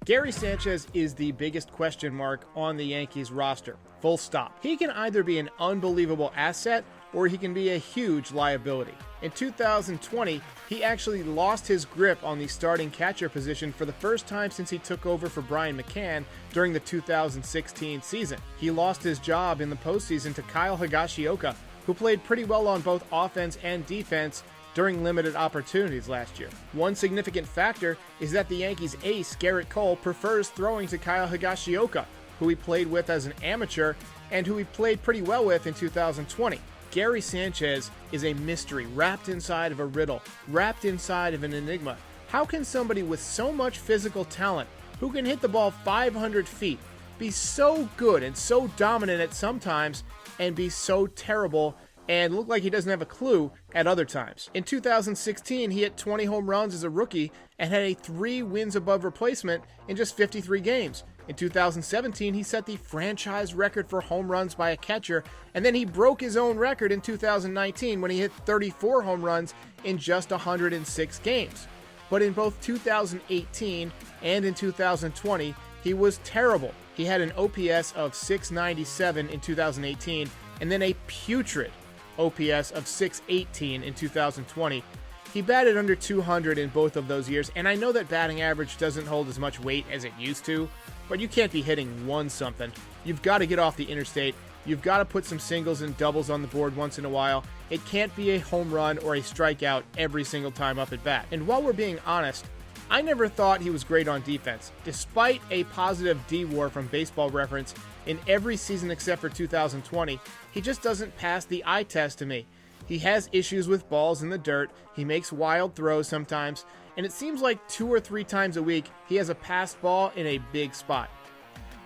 Gary Sanchez is the biggest question mark on the Yankees roster. Full stop. He can either be an unbelievable asset or he can be a huge liability. In 2020, he actually lost his grip on the starting catcher position for the first time since he took over for Brian McCann during the 2016 season. He lost his job in the postseason to Kyle Higashioka, who played pretty well on both offense and defense during limited opportunities last year. One significant factor is that the Yankees' ace, Garrett Cole, prefers throwing to Kyle Higashioka, who he played with as an amateur and who he played pretty well with in 2020. Gary Sanchez is a mystery wrapped inside of a riddle, wrapped inside of an enigma. How can somebody with so much physical talent, who can hit the ball 500 feet, be so good and so dominant at some times and be so terrible and look like he doesn't have a clue at other times? In 2016, he hit 20 home runs as a rookie and had a 3 wins above replacement in just 53 games. In 2017, he set the franchise record for home runs by a catcher, and then he broke his own record in 2019 when he hit 34 home runs in just 106 games. But in both 2018 and in 2020, he was terrible. He had an OPS of 697 in 2018, and then a putrid OPS of 618 in 2020. He batted under 200 in both of those years, and I know that batting average doesn't hold as much weight as it used to, but you can't be hitting 1-something. You've got to get off the interstate. You've got to put some singles and doubles on the board once in a while. It can't be a home run or a strikeout every single time up at bat. And while we're being honest, I never thought he was great on defense. Despite a positive D-WAR from Baseball Reference in every season except for 2020, he just doesn't pass the eye test to me. He has issues with balls in the dirt, he makes wild throws sometimes, and it seems like 2 or 3 times a week he has a passed ball in a big spot.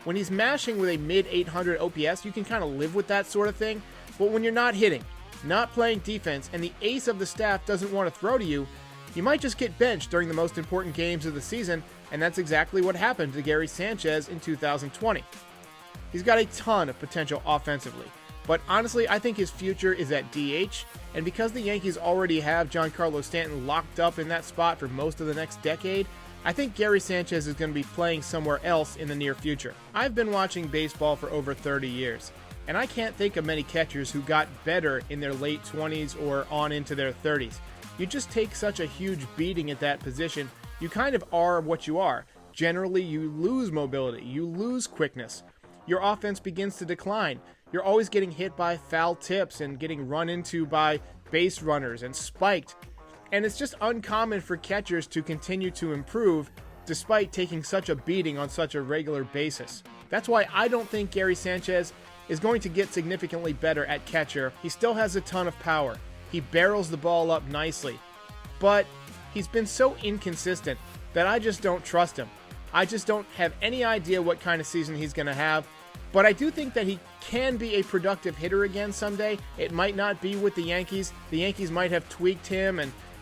When he's mashing with a mid-800 OPS, you can kind of live with that sort of thing, but when you're not hitting, not playing defense, and the ace of the staff doesn't want to throw to you, you might just get benched during the most important games of the season, and that's exactly what happened to Gary Sanchez in 2020. He's got a ton of potential offensively, but honestly, I think his future is at DH, and because the Yankees already have Giancarlo Stanton locked up in that spot for most of the next decade, I think Gary Sanchez is going to be playing somewhere else in the near future. I've been watching baseball for over 30 years, and I can't think of many catchers who got better in their late 20s or on into their 30s. You just take such a huge beating at that position, you kind of are what you are. Generally, you lose mobility, you lose quickness. Your offense begins to decline. You're always getting hit by foul tips and getting run into by base runners and spiked. And it's just uncommon for catchers to continue to improve despite taking such a beating on such a regular basis. That's why I don't think Gary Sanchez is going to get significantly better at catcher. He still has a ton of power. He barrels the ball up nicely. But he's been so inconsistent that I just don't trust him. I just don't have any idea what kind of season he's going to have. But I do think that he can be a productive hitter again someday. It might not be with the Yankees. The Yankees might have tweaked him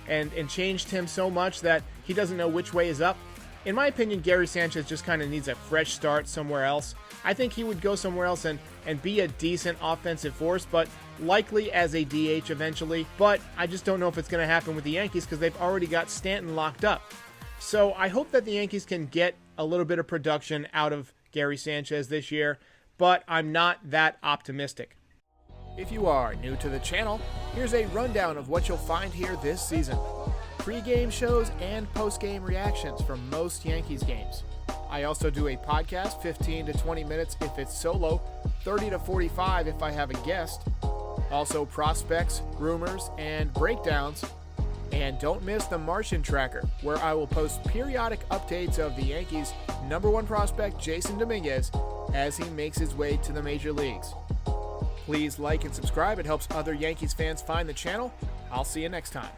and changed him so much that he doesn't know which way is up. In my opinion, Gary Sanchez just kind of needs a fresh start somewhere else. I think he would go somewhere else and be a decent offensive force, but likely as a DH eventually. But I just don't know if it's going to happen with the Yankees because they've already got Stanton locked up. So I hope that the Yankees can get a little bit of production out of Gary Sanchez this year, but I'm not that optimistic. If you are new to the channel, here's a rundown of what you'll find here this season. Pre-game shows and post-game reactions from most Yankees games. I also do a podcast, 15 to 20 minutes if it's solo, 30 to 45 if I have a guest. Also prospects, rumors, and breakdowns. And don't miss the Martian Tracker, where I will post periodic updates of the Yankees' #1 prospect, Jason Dominguez, as he makes his way to the major leagues. Please like and subscribe. It helps other Yankees fans find the channel. I'll see you next time.